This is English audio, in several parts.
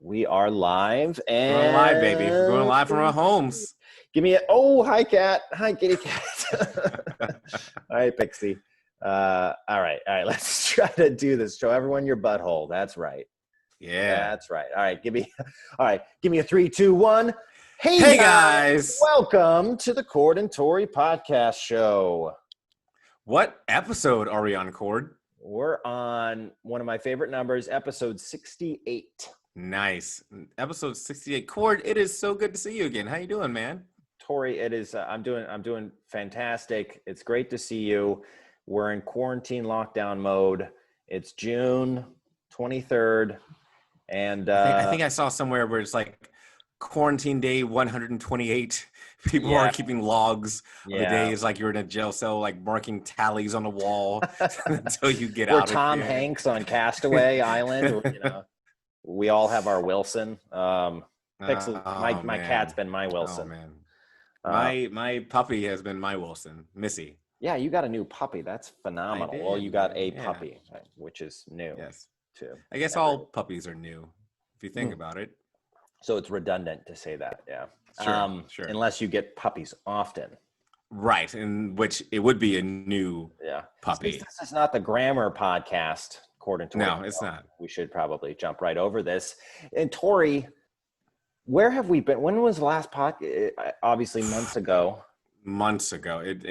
We are live We're going live, baby. We're going live from our homes. Give me hi, cat. Hi, kitty cat. All right, Pixie. All right. Let's try to do this. Show everyone your butthole. That's right. Yeah. That's right. All right. Give me a 3, 2, 1. Hey guys. Welcome to the Cord and Tory podcast show. What episode are we on, Cord? We're on one of my favorite numbers, episode 68. Nice. Episode 68. Cord, it is so good to see you again. How you doing, man? Tory, it is. I'm doing fantastic. It's great to see you. We're in quarantine lockdown mode. It's June 23rd, and I think I saw somewhere where it's like quarantine day 128. People are keeping logs of the days like you're in a jail cell, like marking tallies on the wall until you get out. We're Tom Hanks on Castaway Island. You know, we all have our Wilson. My cat's been my Wilson. Oh, man. My puppy has been my Wilson, Missy. Yeah, you got a new puppy. That's phenomenal. Well, you got a puppy, which is new. Yes. Too. I guess all puppies are new, if you think about it. So it's redundant to say that, yeah. Sure. Unless you get puppies often. Right, in which it would be a new puppy. Since this is not the grammar podcast, according to No, it's not. We should probably jump right over this. And Tory, where have we been? When was the last podcast? Obviously months ago. Months ago. It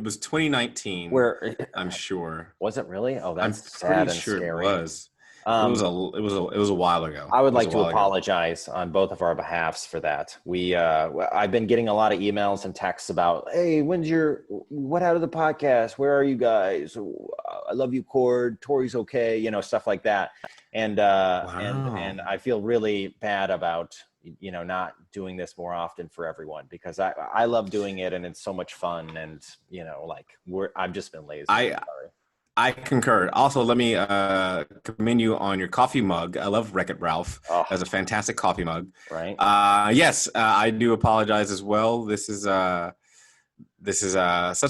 was 2019. Where I'm sure. Was it really? Oh, that's I'm sad pretty sure scary. it was. It was a while ago. I would like to apologize on both of our behalfs for that. I've been getting a lot of emails and texts about, hey, what out of the podcast? Where are you guys? I love you, Cord. Tory's okay. You know, stuff like that. And and I feel really bad about not doing this more often for everyone, because I love doing it and it's so much fun, and I've just been lazy. I concur. Also, let me commend you on your coffee mug. I love Wreck-It Ralph. Oh. That's a fantastic coffee mug. Right. Yes, I do apologize as well. This is such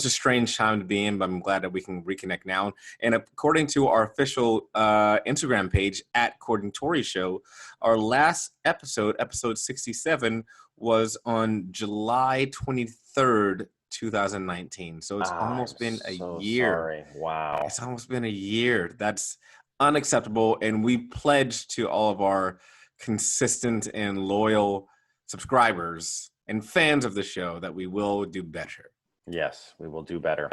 a strange time to be in, but I'm glad that we can reconnect now. And according to our official Instagram page at Cord and Tory Show, our last episode 67, was on July 23rd, 2019. So it's almost been a year. Sorry. Wow. It's almost been a year. That's unacceptable. And we pledge to all of our consistent and loyal subscribers and fans of the show that we will do better. Yes, we will do better.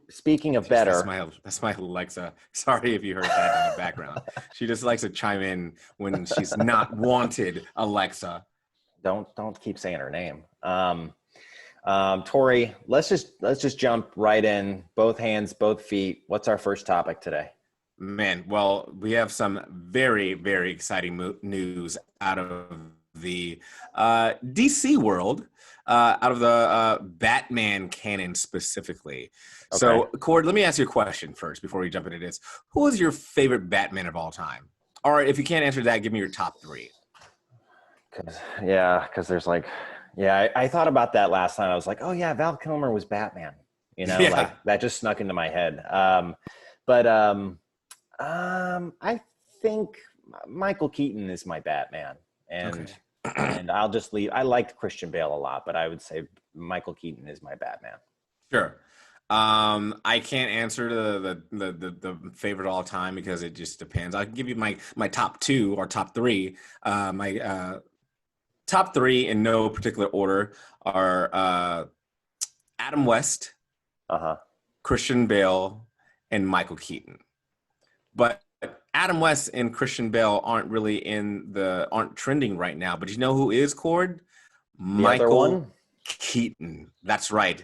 Speaking of better, that's my Alexa. Sorry if you heard that in the background. She just likes to chime in when she's not wanted. Alexa, don't keep saying her name. Tory, let's just jump right in. Both hands, both feet. What's our first topic today? Man, well, we have some very, very exciting news out of the DC world, out of the Batman canon specifically. Okay. So, Cord, let me ask you a question first before we jump into this. Who is your favorite Batman of all time? Or if you can't answer that, give me your top 3. Because there's I thought about that last night. I was like, oh yeah, Val Kilmer was Batman. Like that just snuck into my head. I think Michael Keaton is my Batman, and I'll just leave. I liked Christian Bale a lot, but I would say Michael Keaton is my Batman. Sure. I can't answer the favorite all time because it just depends. I can give you my top 2 or top 3. My top 3 in no particular order are Adam West, Christian Bale, and Michael Keaton. But Adam West and Christian Bale aren't really aren't trending right now. But you know who is, Cord? Michael Keaton. That's right.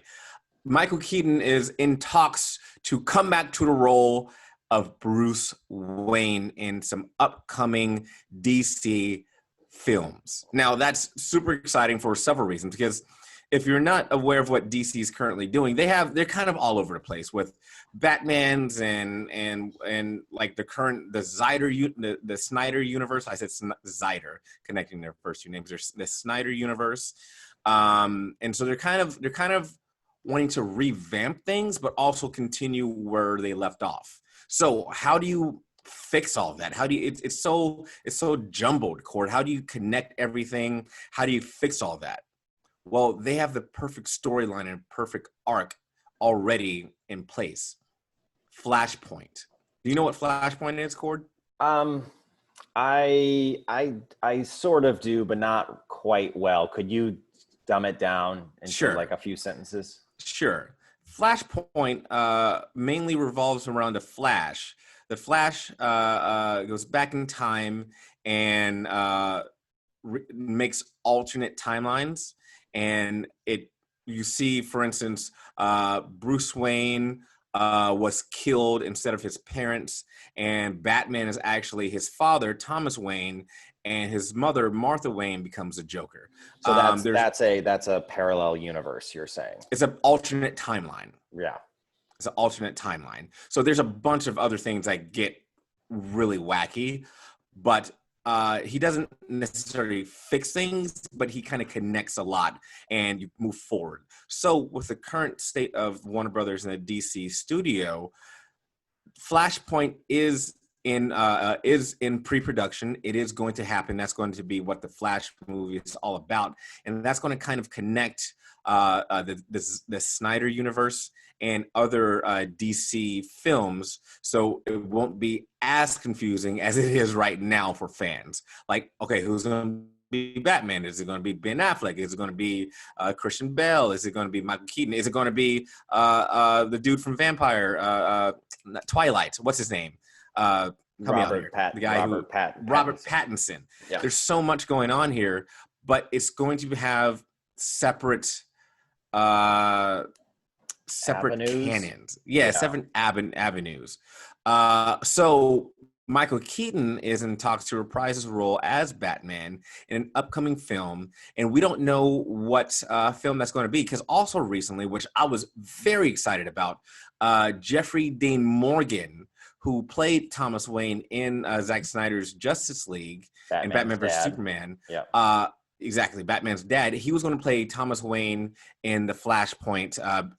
Michael Keaton is in talks to come back to the role of Bruce Wayne in some upcoming DC films. Now, that's super exciting for several reasons, because if you're not aware of what DC is currently doing, they're kind of all over the place with Batmans and like the Snyder universe. I said Zyder, connecting their first 2 names. There's the Snyder universe, and so they're kind of wanting to revamp things, but also continue where they left off. So how do you fix all of that? How do you, it's so jumbled, Cord. How do you connect everything? How do you fix all that? Well, they have the perfect storyline and perfect arc already in place. Flashpoint. Do you know what Flashpoint is, Cord? Um, I sort of do, but not quite well. Could you dumb it down into like Sure. a few sentences? Sure. Flashpoint mainly revolves around a Flash. The Flash goes back in time and makes alternate timelines, and it you see, for instance, Bruce Wayne was killed instead of his parents, and Batman is actually his father, Thomas Wayne, and his mother, Martha Wayne, becomes a Joker. So There's that's a parallel universe, you're saying? It's an alternate timeline. Yeah. It's an alternate timeline. So there's a bunch of other things that get really wacky, but he doesn't necessarily fix things, but he kind of connects a lot and you move forward. So with the current state of Warner Brothers and the DC studio, Flashpoint is in pre-production. It is going to happen. That's going to be what the Flash movie is all about, and that's going to kind of connect the Snyder universe and other DC films, so it won't be as confusing as it is right now for fans. Like, okay, who's going to be Batman? Is it going to be Ben Affleck? Is it going to be Christian Bale? Is it going to be Michael Keaton? Is it going to be the dude from Twilight? What's his name? Help me out here. The guy Robert Pattinson. Yeah. There's so much going on here, but it's going to have separate Avenues? canons. Yeah, seven avenues. So Michael Keaton is in talks to reprise his role as Batman in an upcoming film, and we don't know what film that's going to be, because also recently, which I was very excited about, Jeffrey Dean Morgan, who played Thomas Wayne in Zack Snyder's Justice League and Batman vs. Superman. Yeah. Exactly, Batman's dad. He was going to play Thomas Wayne in the Flashpoint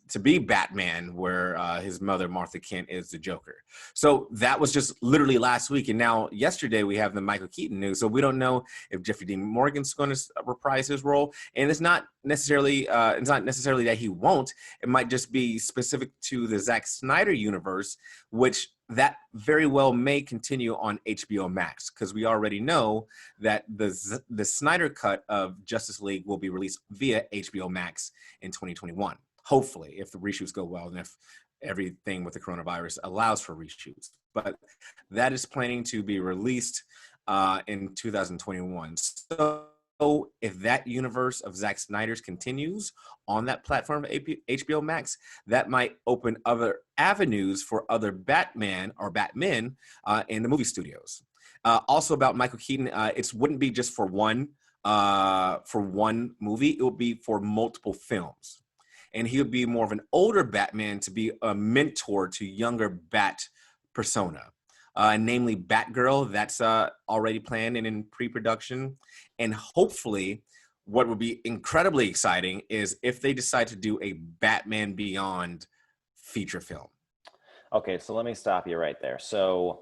to be Batman, where his mother, Martha Kent, is the Joker. So that was just literally last week. And now yesterday we have the Michael Keaton news. So we don't know if Jeffrey Dean Morgan's going to reprise his role. And it's not necessarily that he won't. It might just be specific to the Zack Snyder universe, which that very well may continue on HBO Max, because we already know that the Snyder cut of Justice League will be released via HBO Max in 2021. Hopefully, if the reshoots go well and if everything with the coronavirus allows for reshoots. But that is planning to be released in 2021. So if that universe of Zack Snyder's continues on that platform of HBO Max, that might open other avenues for other Batman or Batmen in the movie studios. Also about Michael Keaton, it wouldn't be just for one movie. It would be for multiple films. And he would be more of an older Batman to be a mentor to younger Bat persona. Namely Batgirl, that's already planned and in pre-production. And hopefully, what would be incredibly exciting is if they decide to do a Batman Beyond feature film. Okay, so let me stop you right there. So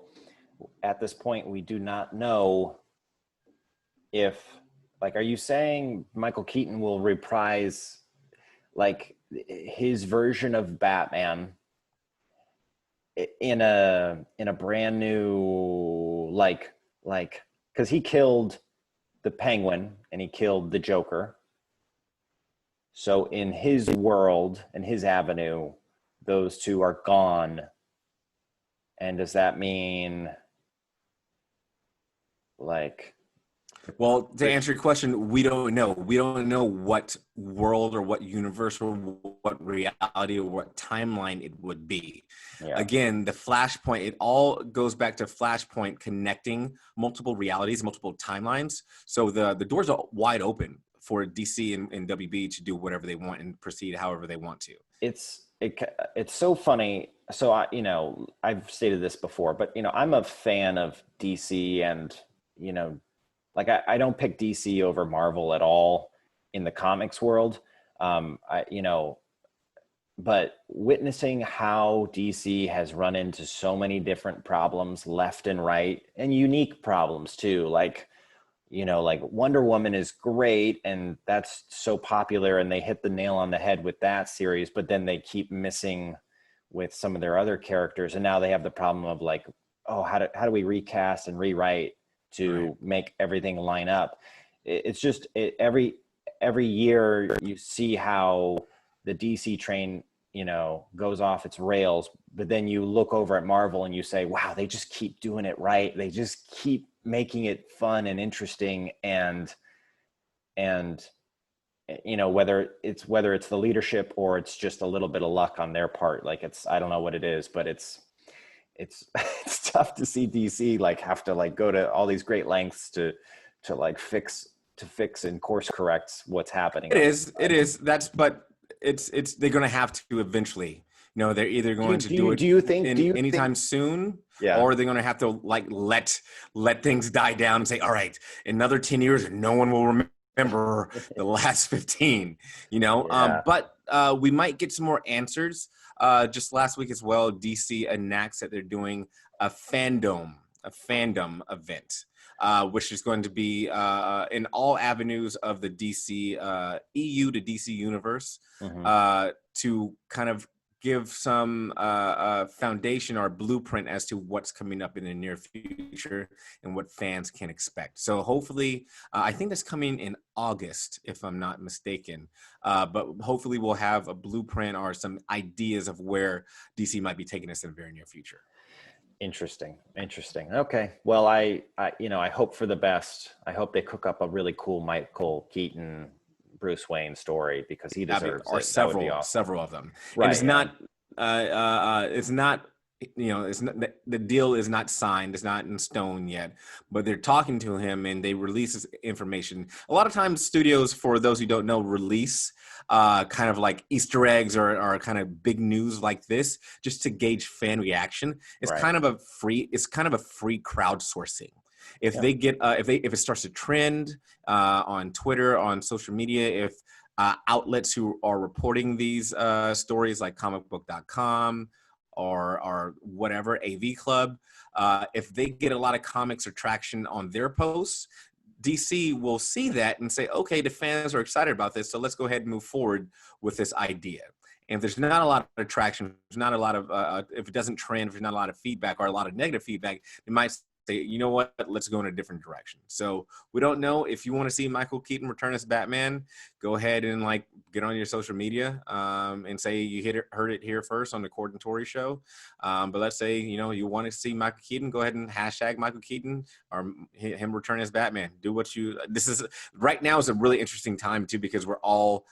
at this point, we do not know if, like, are you saying Michael Keaton will reprise, like, his version of Batman in a brand new, like because he killed the Penguin and he killed the Joker, so in his world and his avenue, those two are gone. And does that mean, like, well, to answer your question, we don't know. We don't know what world or what universe or what reality or what timeline it would be. Yeah. Again, the Flashpoint, it all goes back to Flashpoint connecting multiple realities, multiple timelines. So the doors are wide open for DC and WB to do whatever they want and proceed however they want to. It's so funny. So I've stated this before, but I'm a fan of DC, and like I don't pick DC over Marvel at all in the comics world. but witnessing how DC has run into so many different problems left and right, and unique problems too, like, like Wonder Woman is great and that's so popular and they hit the nail on the head with that series, but then they keep missing with some of their other characters. And now they have the problem of like, oh, how do we recast and rewrite to make everything line up? It's just every year you see how the DC train, goes off its rails, but then you look over at Marvel and you say, wow, they just keep doing it right. They just keep making it fun and interesting. And whether it's the leadership or it's just a little bit of luck on their part, like I don't know what it is, but it's it's tough to see DC like have to like go to all these great lengths to like fix and course correct what's happening. It is. But it's they're going to have to eventually. They're either going to do it anytime soon, or they're going to have to like let things die down and say, all right, another 10 years and no one will remember the last 15, but we might get some more answers. Just last week as well, DC announced that they're doing a fandom event. Which is going to be in all avenues of the DC EU to DC universe, to kind of give some foundation or blueprint as to what's coming up in the near future and what fans can expect. So hopefully, I think that's coming in August, if I'm not mistaken. But hopefully we'll have a blueprint or some ideas of where DC might be taking us in the very near future. Interesting. Okay. Well, I hope for the best. I hope they cook up a really cool Michael Keaton, Bruce Wayne story, because he deserves it. Or several of them. Right. And it's not, the deal is not signed. It's not in stone yet, but they're talking to him and they release this information. A lot of times studios, for those who don't know, release kind of like Easter eggs or kind of big news like this just to gauge fan reaction. It's kind of a free crowdsourcing. If they get if it starts to trend on Twitter, on social media, if outlets who are reporting these stories like comicbook.com or whatever, AV Club, if they get a lot of comics or traction on their posts, DC will see that and say, okay, the fans are excited about this, so let's go ahead and move forward with this idea. And if there's not a lot of traction, there's not a lot of, if it doesn't trend, if there's not a lot of feedback or a lot of negative feedback, they might say, you know what, let's go in a different direction. So we don't know. If you want to see Michael Keaton return as Batman, go ahead and like get on your social media and say you heard it here first on the Cord and Tory show. But let's say, you want to see Michael Keaton, go ahead and hashtag Michael Keaton or him return as Batman. Do what right now is a really interesting time too, because we're all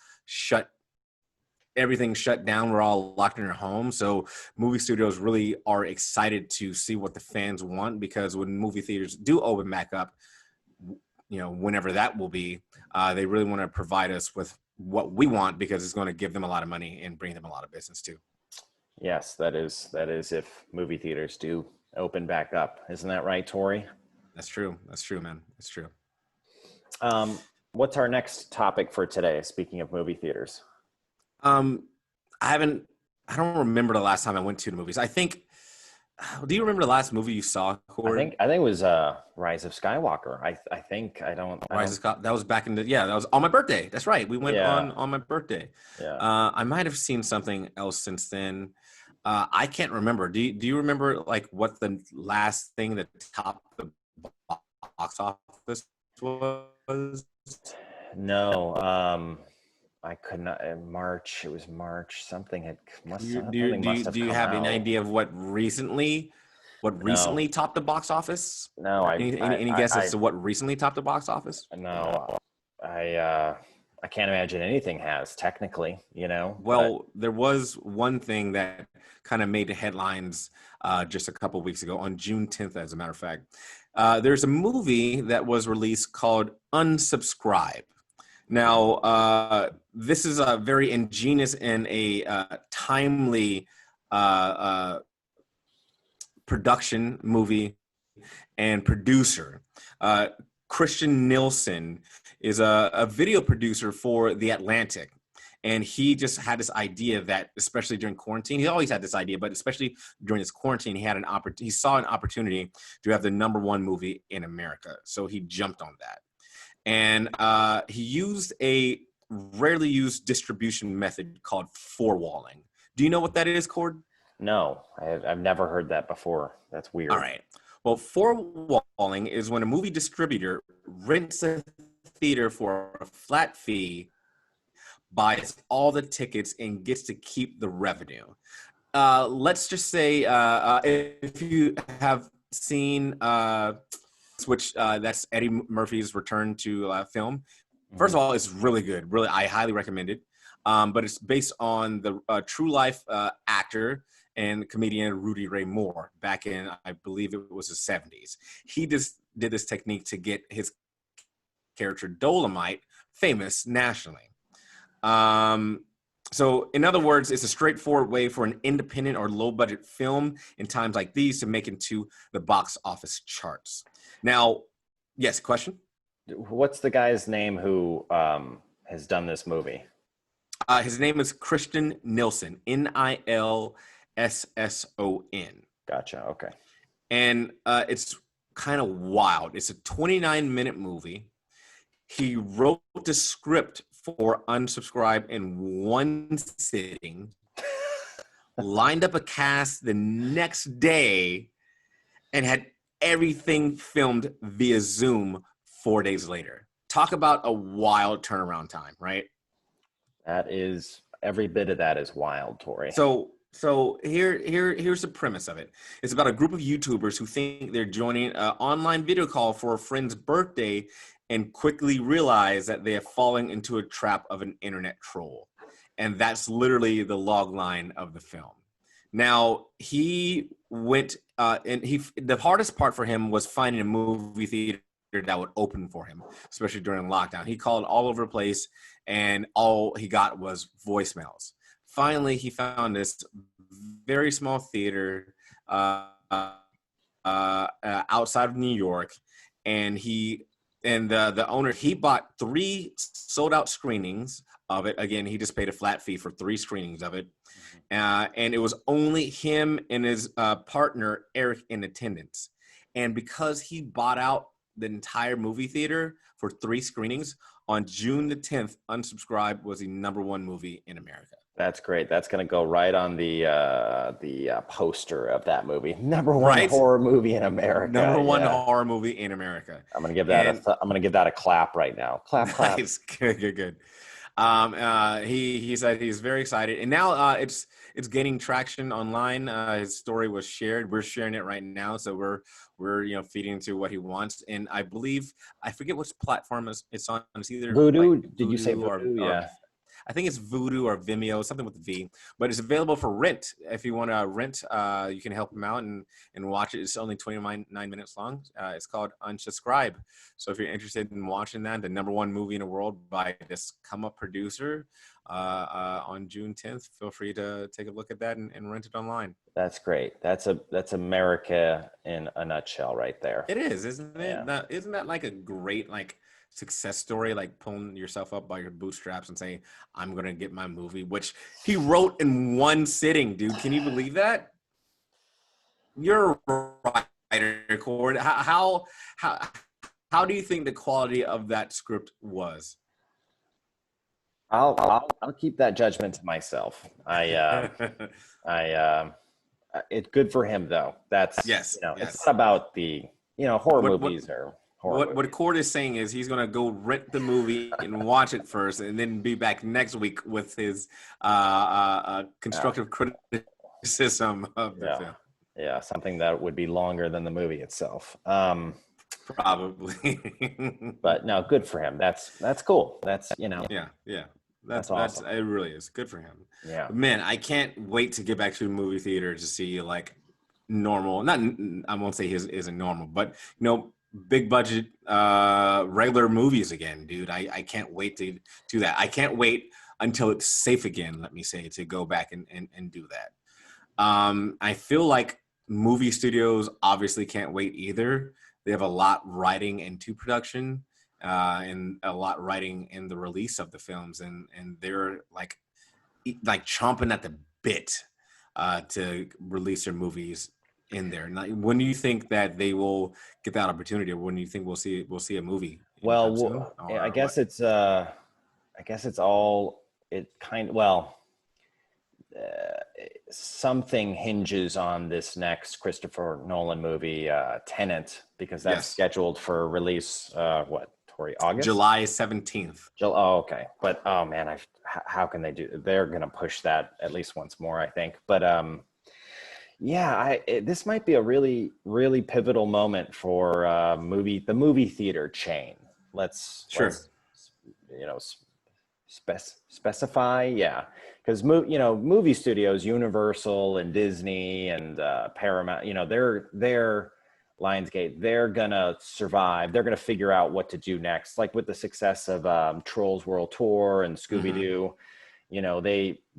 everything's shut down. We're all locked in our home. So movie studios really are excited to see what the fans want, because when movie theaters do open back up, whenever that will be, they really want to provide us with what we want, because it's going to give them a lot of money and bring them a lot of business too. Yes, that is if movie theaters do open back up. Isn't that right, Tory? That's true, man. It's true. What's our next topic for today? Speaking of movie theaters. I don't remember the last time I went to the movies. I think, do you remember the last movie you saw, Corey? I think it was Rise of Skywalker. That was back that was on my birthday. That's right. We went on my birthday. Yeah. I might have seen something else since then. I can't remember. Do you remember like what the last thing that topped the box office was? No. I could not. In March, it was March. Something must have. Do you have any idea of what recently topped the box office? No. Any guess as to what recently topped the box office? No. I can't imagine anything has, technically. Well, there was one thing that kind of made the headlines just a couple of weeks ago, on June 10th, as a matter of fact. There's a movie that was released called Unsubscribe. Now, this is a very ingenious and a timely production movie and producer. Christian Nielsen is a video producer for The Atlantic. And he just had this idea that, especially during quarantine, he always had this idea, but especially during this quarantine, he saw an opportunity to have the #1 movie in America. So he jumped on that. And he used a rarely used distribution method called forewalling. Do you know what that is, Cord? No, I've never heard that before. That's weird. All right. Well, forewalling is when a movie distributor rents a theater for a flat fee, buys all the tickets, and gets to keep the revenue. Let's just say if you have seen which that's Eddie Murphy's return to film. First of all, it's really good. Really, I highly recommend it. But it's based on the true life actor and comedian Rudy Ray Moore back in, I believe it was the 70s. He just did this technique to get his character Dolomite famous nationally. So in other words, it's a straightforward way for an independent or low budget film in times like these to make it to the box office charts. Now, yes, question? What's the guy's name who has done this movie? His name is Christian Nilsson, Nilsson. Gotcha. Okay. And it's kind of wild. It's a 29-minute movie. He wrote the script for Unsubscribe in one sitting, lined up a cast the next day, and had everything filmed via Zoom 4 days later. Talk about a wild turnaround time, right? That is, every bit of that is wild, Tory. So here's the premise of it. It's about a group of YouTubers who think they're joining an online video call for a friend's birthday and quickly realize that they are falling into a trap of an internet troll. And that's literally the log line of the film. Now, he went the hardest part for him was finding a movie theater that would open for him, especially during lockdown. He called all over the place, and all he got was voicemails. Finally, he found this very small theater outside of New York, and the owner, he bought 3 sold out screenings of it. Again, he just paid a flat fee for 3 screenings of it. And it was only him and his partner, Eric, in attendance. And because he bought out the entire movie theater for 3 screenings, on June the 10th, Unsubscribe was the #1 movie in America. That's great. That's going to go right on the poster of that movie. #1 Right? horror movie in America. #1 horror movie in America. I'm going to give that a clap right now. Clap, clap. Nice. Good. He said he's very excited, and now it's gaining traction online. His story was shared. We're sharing it right now, so we're feeding into what he wants. And I believe, I forget which platform it's on. It's either Voodoo. Like Did you say Voodoo? Yeah. I think it's Voodoo or Vimeo, something with V, but it's available for rent. If you want to rent, you can help him out and watch it. It's only 29 minutes long. It's called Unsubscribe. So if you're interested in watching that, the #1 movie in the world by this come-up producer on June 10th, feel free to take a look at that and rent it online. That's great. That's America in a nutshell right there. It is, isn't it? Yeah. Isn't that like a great success story, like pulling yourself up by your bootstraps and saying, I'm gonna get my movie, which he wrote in one sitting, dude. Can you believe that? You're a writer, Cord. How do you think the quality of that script was? I'll keep that judgment to myself. It's good for him though. That's yes. It's not about the horror movies or horror. What Cord is saying is he's gonna go rent the movie and watch it first, and then be back next week with his constructive criticism of the film. Yeah, something that would be longer than the movie itself. Probably. But no, good for him. That's cool. That's Yeah. That's awesome. It really is good for him. Yeah. Man, I can't wait to get back to the movie theater to see normal. Not, I won't say his isn't normal, but big budget regular movies again, dude. I can't wait to do that. I can't wait until it's safe again, let me say, to go back and do that. I feel like movie studios obviously can't wait either. They have a lot riding into production. and a lot writing in the release of the films, and they're like chomping at the bit to release their movies in there. Now, when do you think that they will get that opportunity, or when do you think we'll see a movie anytime soon, I or guess what? it's all it kind well. Something hinges on this next Christopher Nolan movie, Tenet, because that's Yes, scheduled for release. Tory, August? July 17th. Oh, okay. But oh man, how can they do? They're gonna push that at least once more, I think. But yeah, this might be a really, really pivotal moment for the movie theater chain. Sure. Let's you know specify, yeah, because movie studios, Universal and Disney and Paramount, they're Lionsgate, they're gonna survive. They're gonna figure out what to do next, like with the success of Trolls World Tour and Scooby Hmm. Doo.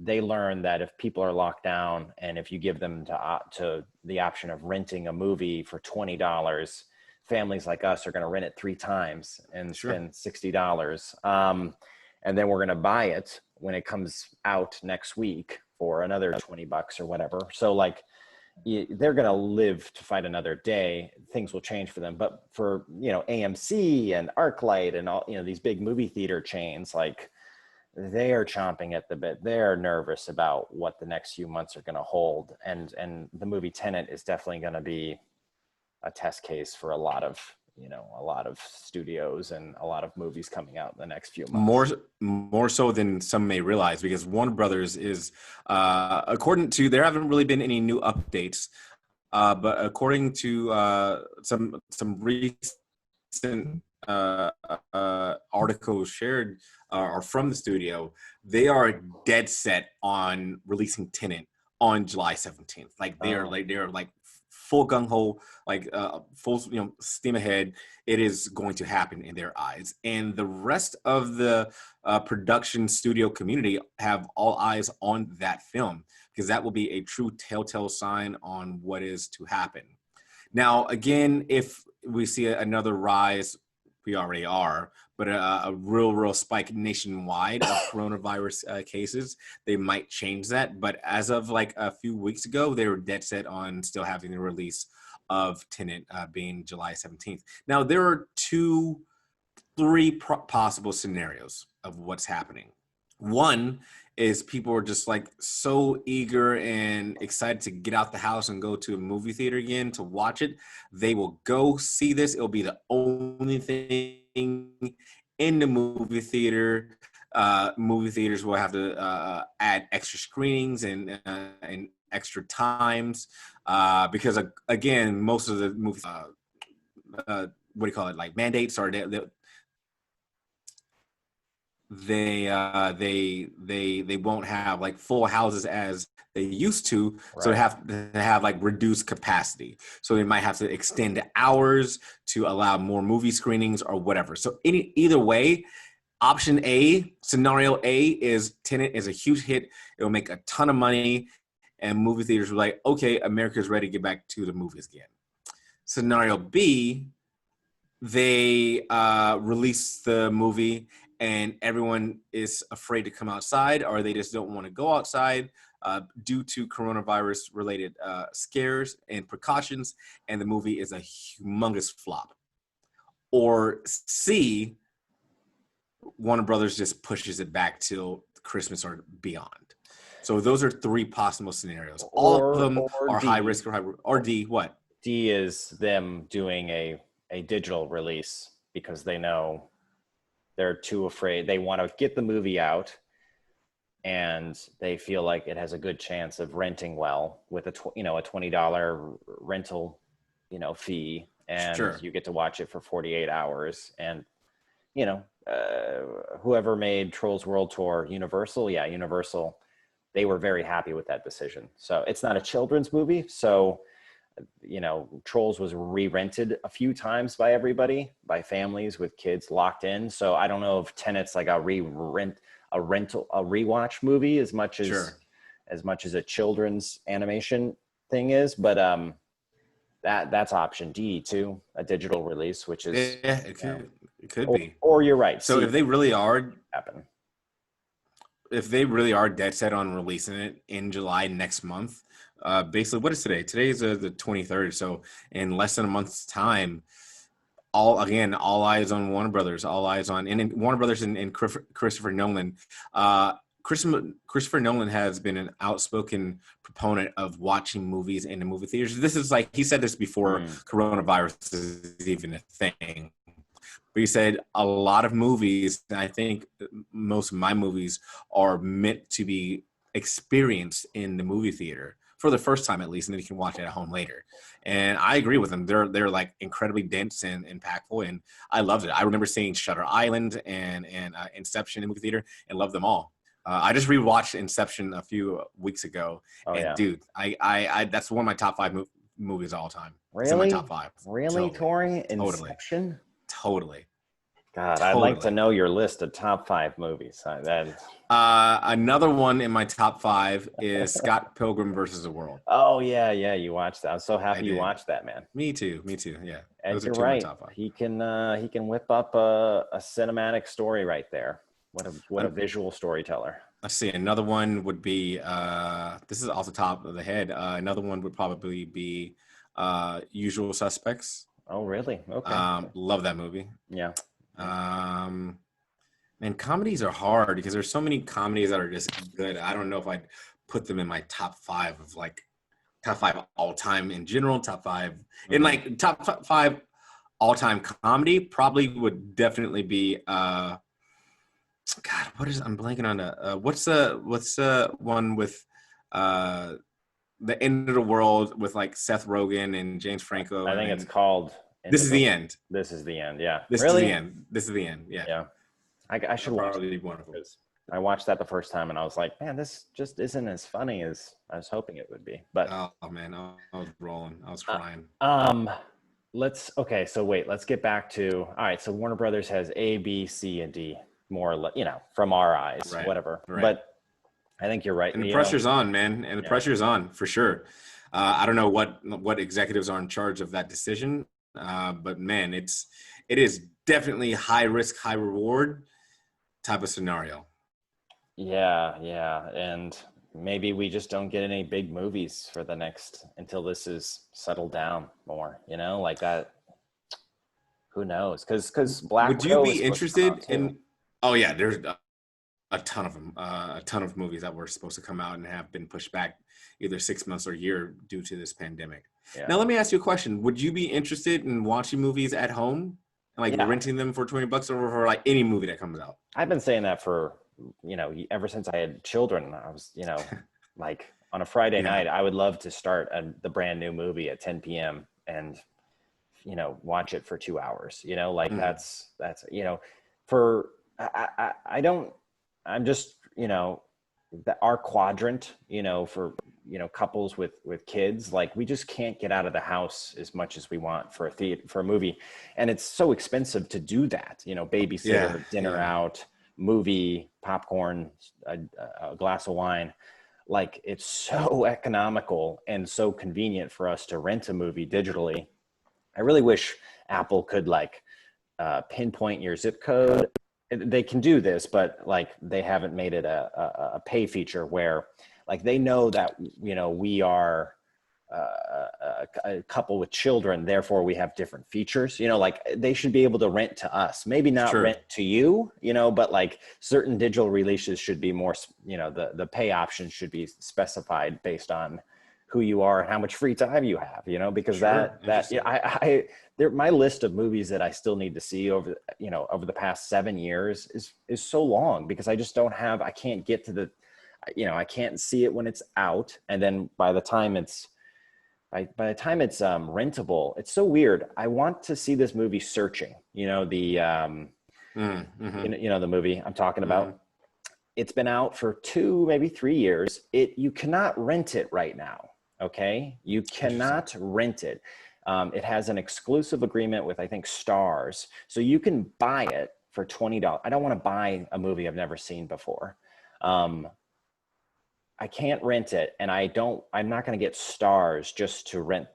They learn that if people are locked down, and if you give them to the option of renting a movie for $20, families like us are going to rent it 3 times and Sure. spend $60. And then we're going to buy it when it comes out next week for another $20 or whatever. So like, they're going to live to fight another day. Things will change for them. But for, AMC and ArcLight and all, these big movie theater chains, like, they are chomping at the bit. They're nervous about what the next few months are going to hold. And the movie Tenet is definitely going to be a test case for a lot of studios and a lot of movies coming out in the next few more months. more so than some may realize, because Warner Brothers is according to, there haven't really been any new updates, but according to some recent articles shared or from the studio, they are dead set on releasing Tenet on July 17th. Like Oh, they're like full gung ho, like full steam ahead. It is going to happen in their eyes, and the rest of the production studio community have all eyes on that film, because that will be a true telltale sign on what is to happen. Now, again, if we see another rise, we already are, but a real spike nationwide of coronavirus cases, they might change that. But as of like a few weeks ago, they were dead set on still having the release of Tenet being July 17th. Now, there are three possible scenarios of what's happening. One is people are just like so eager and excited to get out the house and go to a movie theater again to watch it. They will go see this. It'll be the only thing in the movie theater. Movie theaters will have to add extra screenings and extra times because again, most of the movies, what do you call it, like mandates, or they won't have like full houses as they used to, so they right. have to have like reduced capacity, so they might have to extend hours to allow more movie screenings or whatever. So either way, option A, scenario A, is Tenet is a huge hit. It'll make a ton of money, and movie theaters were like, okay, America's ready to get back to the movies again. Scenario B, they release the movie and everyone is afraid to come outside, or they just don't want to go outside due to coronavirus related scares and precautions, and the movie is a humongous flop. Or C, Warner Brothers just pushes it back till Christmas or beyond. So those are three possible scenarios. All of them Or are high D. risk or D, what? D is them doing a digital release because they know they're too afraid. They want to get the movie out, and they feel like it has a good chance of renting well with a $20 rental fee, and Sure. you get to watch it for 48 hours. And whoever made Trolls World Tour, Universal, they were very happy with that decision. So it's not a children's movie, so Trolls was re-rented a few times by everybody, by families with kids locked in. So I don't know if Tenet's like a rewatch movie Sure. as much as a children's animation thing is. But that's option D too, a digital release, which is Yeah, you know, it could be. Or you're right. So if they really are, happen. if they really are dead set on releasing it in July next month, basically, what is today? Today is the 23rd. So in less than a month's time, all eyes on Warner Brothers, all eyes on and Warner Brothers and Christopher Nolan. Christopher Nolan has been an outspoken proponent of watching movies in the movie theaters. This is like he said this before coronavirus is even a thing. But he said a lot of movies, and I think most of my movies are meant to be experienced in the movie theater for the first time at least, and then you can watch it at home later. And I agree with them. They're like incredibly dense and impactful, and I loved it. I remember seeing Shutter Island and Inception in the movie theater and loved them all. I just rewatched Inception a few weeks ago, dude, I that's one of my top 5 movies of all time. Really? It's in my top 5. Really, Tory? Inception? Totally. God, totally. I'd like to know your list of top 5 movies. Another one in my top 5 is Scott Pilgrim versus the World. Oh yeah, you watched that. I'm so happy you watched that, man. Me too. Yeah, and those you're right. He can whip up a cinematic story right there. What a visual storyteller. Let's see. Another one would be this is off the top of the head. Another one would probably be Usual Suspects. Oh really? Okay. Love that movie. Yeah. And comedies are hard because there's so many comedies that are just good. I don't know if I'd put them in my top 5 of like top 5 all time in general, top 5 in like top 5 all time comedy probably would definitely be I'm blanking on what's the one with the End of the World with like Seth Rogen and James Franco. I think it's called This Is the End. This is the end. Yeah. This is the end. This is the end. Yeah. Yeah. I should watch it. I watched that the first time and I was like, man, this just isn't as funny as I was hoping it would be. But oh man, I was rolling. I was crying. Let's get back to all right. So Warner Brothers has A, B, C, and D, more or less, from our eyes, whatever. Right. But I think you're right. And the pressure's on, man. And the pressure's on for sure. I don't know what executives are in charge of that decision. But man, it is definitely high risk, high reward type of scenario. Yeah. And maybe we just don't get any big movies for the next, until this is settled down more, like that. Who knows? Cause Black Would you be interested in, oh yeah, there's a ton of them, a ton of movies that were supposed to come out and have been pushed back either 6 months or a year due to this pandemic. Yeah. Now, let me ask you a question. Would you be interested in watching movies at home and renting them for $20 or for like any movie that comes out? I've been saying that for, ever since I had children. I was, like on a Friday night, I would love to start the brand new movie at 10 p.m. and, watch it for 2 hours, that's, I'm just, our quadrant, for, couples with kids, like we just can't get out of the house as much as we want for a movie. And it's so expensive to do that, babysitter, dinner out, movie, popcorn, a glass of wine. Like it's so economical and so convenient for us to rent a movie digitally. I really wish Apple could pinpoint your zip code. They can do this, but they haven't made it a pay feature where they know that, we are a couple with children, therefore we have different features, they should be able to rent to us, maybe not rent to you, but certain digital releases should be more, the pay options should be specified based on who you are and how much free time you have, because my list of movies that I still need to see over the past 7 years is so long, because I just I can't get to I can't see it when it's out. And then by the time it's rentable, it's so weird. I want to see this movie Searching, the movie I'm talking about. Mm-hmm. It's been out for 2, maybe 3 years. You cannot rent it right now. Okay. You cannot rent it. It has an exclusive agreement with, I think, Stars. So you can buy it for $20. I don't want to buy a movie I've never seen before. I can't rent it, and I'm not going to get stars just to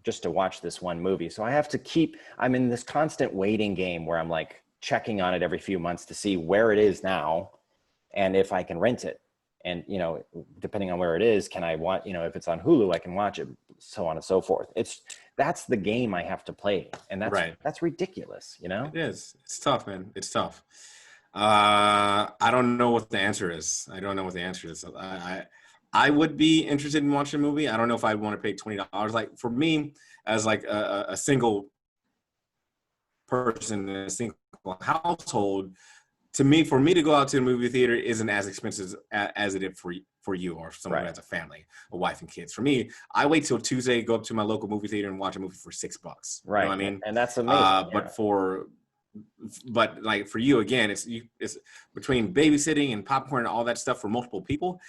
just to watch this one movie. So I'm in this constant waiting game where I'm like checking on it every few months to see where it is now and if I can rent it. And, depending on where it is, if it's on Hulu, I can watch it, so on and so forth. That's the game I have to play. And that's ridiculous, It is. It's tough, man. It's tough. I don't know what the answer is. I would be interested in watching a movie. I don't know if I'd want to pay $20. Like for me, as like a single person in a single household, for me to go out to a movie theater isn't as expensive as it is for you or someone who has a family, a wife and kids. For me, I wait till Tuesday, go up to my local movie theater and watch a movie for $6. Right. You know what I mean? And that's amazing. But like for you, again, it's between babysitting and popcorn and all that stuff for multiple people.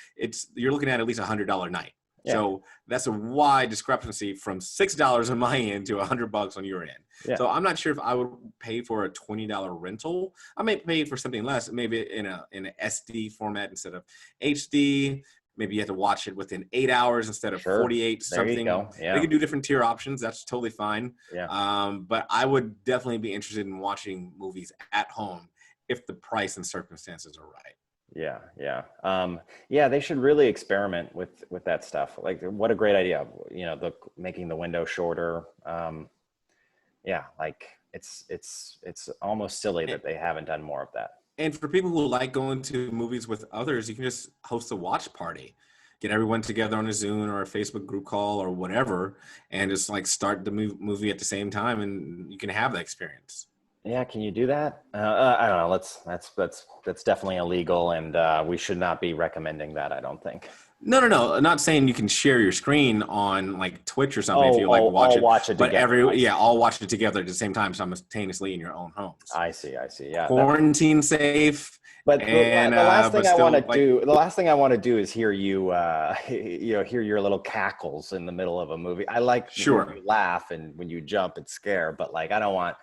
You're looking at least $100 night. Yeah. So that's a wide discrepancy from $6 on my end to $100 on your end. Yeah. So I'm not sure if I would pay for a $20 rental. I may pay for something less, maybe in an SD format instead of HD. Maybe you have to watch it within 8 hours instead of 48. There something. You go. Yeah. They can do different tier options. That's totally fine. Yeah. But I would definitely be interested in watching movies at home if the price and circumstances are right. Yeah. They should really experiment with that stuff. Like, what a great idea. Making the window shorter. Like it's almost silly that they haven't done more of that. And for people who like going to movies with others, you can just host a watch party, get everyone together on a Zoom or a Facebook group call or whatever, and just like start the movie at the same time, and you can have that experience. Yeah, can you do that? I don't know. That's definitely illegal, and we should not be recommending that, I don't think. No. I'm not saying you can share your screen on like Twitch or something if you like watch it. Watch it but together. All watch it together at the same time, simultaneously in your own homes. I see. Yeah. Quarantine safe. But the last thing I want to do is hear you, hear your little cackles in the middle of a movie. I like when you laugh and when you jump and scare, but like I don't want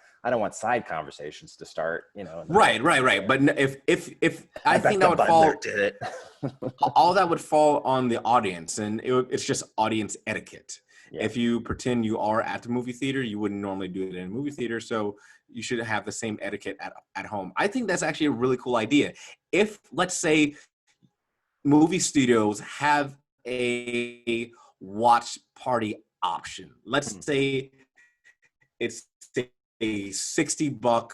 side conversations to start, Right. But if I think that would fall, did it. all that would fall on the audience, and it's just audience etiquette. Yeah. If you pretend you are at the movie theater, you wouldn't normally do it in a movie theater. So you should have the same etiquette at home. I think that's actually a really cool idea. If, let's say, movie studios have a watch party option, let's say it's a $60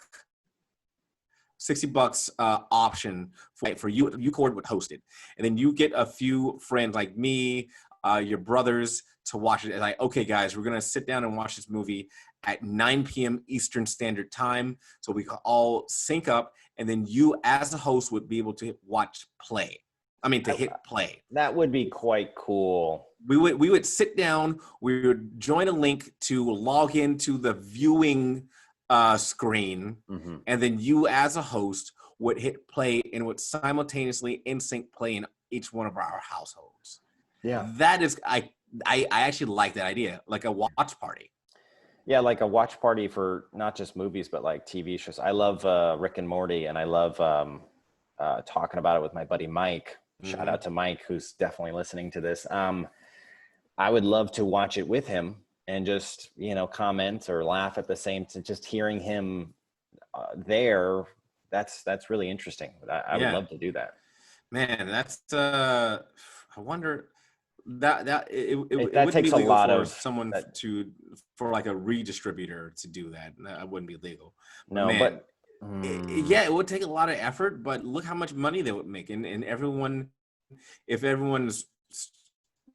option for you Cord would host it, and then you get a few friends like me, your brothers, to watch it. Like, okay guys, we're gonna sit down and watch this movie at 9 p.m. Eastern Standard Time, so we can all sync up, and then you as a host would be able to hit play. That would be quite cool. We would sit down, we would join a link to log into the viewing screen, mm-hmm. and then you as a host would hit play and would simultaneously in sync play in each one of our households. Yeah. That is, I actually like that idea, like a watch party. Yeah, like a watch party for not just movies, but like TV shows. I love Rick and Morty, and I love talking about it with my buddy Mike. Mm-hmm. Shout out to Mike, who's definitely listening to this. I would love to watch it with him and just, comment or laugh at the same time. Just hearing him there, that's really interesting. I would love to do that. Man, that's I wonder that it would takes be legal a lot for of someone for like a redistributor to do that. That wouldn't be legal. No, man, it would take a lot of effort, but look how much money they would make. And if everyone's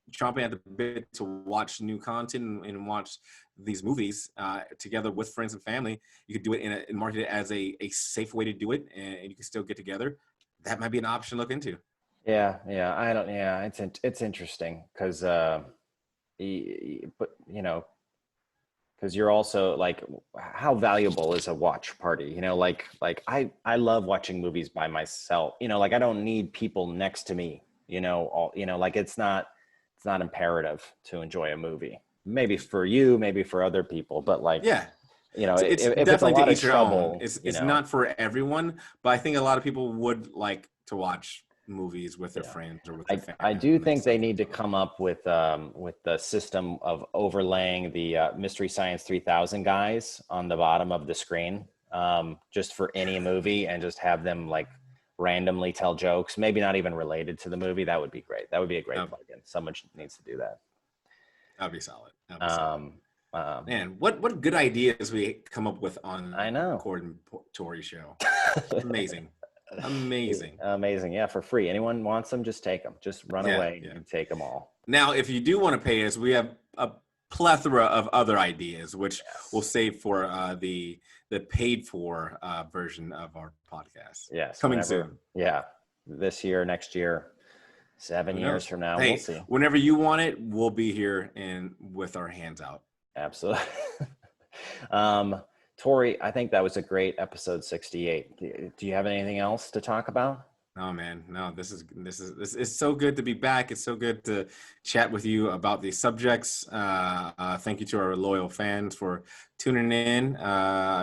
chomping at the bit to watch new content and watch these movies together with friends and family, you could do it and market it as a safe way to do it, and you can still get together. That might be an option to look into. Yeah. It's interesting because, because you're also like, how valuable is a watch party? I love watching movies by myself. I don't need people next to me. It's not imperative to enjoy a movie. Maybe for you, maybe for other people, but it's if definitely it's a lot to each of your trouble, own. It's not for everyone, but I think a lot of people would like to watch movies with their Yeah. friends or with their I do family and think they stuff. need to come up with the system of overlaying the Mystery Science 3000 guys on the bottom of the screen, just for any movie, and just have them like randomly tell jokes, maybe not even related to the movie. That would be great. That would be a great plugin. Someone needs to do that. That'd be solid. That'd be solid. Man, what good ideas we come up with on I know. Cord and Tory show. Amazing. Amazing. Amazing. Yeah, for free. Anyone wants them, just take them. Just run away and take them all. Now, if you do want to pay us, we have a plethora of other ideas, which we'll save for the paid for version of our podcast. Yes. Coming soon. Yeah. This year, next year, 7 years from now, hey, we'll see. Whenever you want it, we'll be here and with our hands out. Absolutely. Tory, I think that was a great episode 68. Do you have anything else to talk about? Oh man, no, this is so good to be back. It's so good to chat with you about these subjects. Thank you to our loyal fans for tuning in.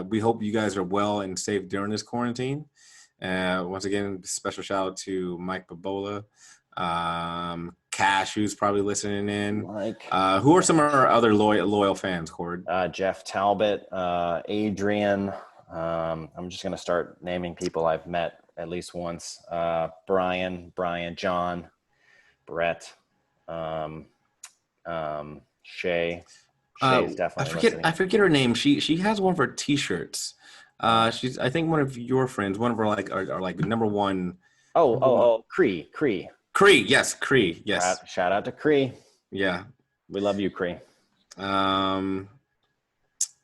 We hope you guys are well and safe during this quarantine. Once again, special shout out to Mike Babola, Cash, who's probably listening in. Mike. Who are some of our other loyal fans, Cord? Jeff Talbot, Adrian. I'm just going to start naming people I've met at least once. Brian, John, Brett, Shay. Shay's definitely listening. I forget her name. She has one of her T-shirts. She's, I think, one of your friends. One of her are like number one. Cree. Cree, yes, Cree, yes. Shout out to Cree. Yeah, we love you, Cree. And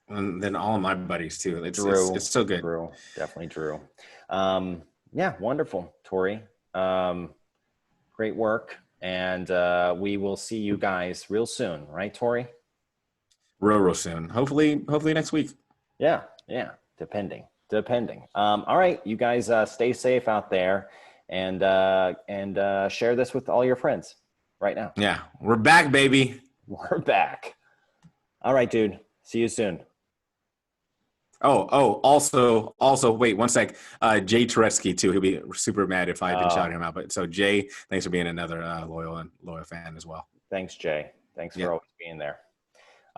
then all of my buddies too. Drew, it's so good. Drew, definitely Drew. Yeah, wonderful, Tory. Great work, and we will see you guys real soon, right, Tory? Real soon. Hopefully next week. Yeah, depending. All right, you guys stay safe out there, and share this with all your friends right now. Yeah, we're back, baby. We're back. All right, dude. See you soon. Also, wait 1 sec. Jay Turetsky too. He'll be super mad if I didn't shout him out. But so Jay, thanks for being another loyal fan as well. Thanks, Jay. Thanks for always being there.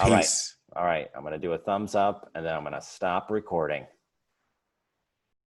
Peace. All right. I'm going to do a thumbs up, and then I'm going to stop recording.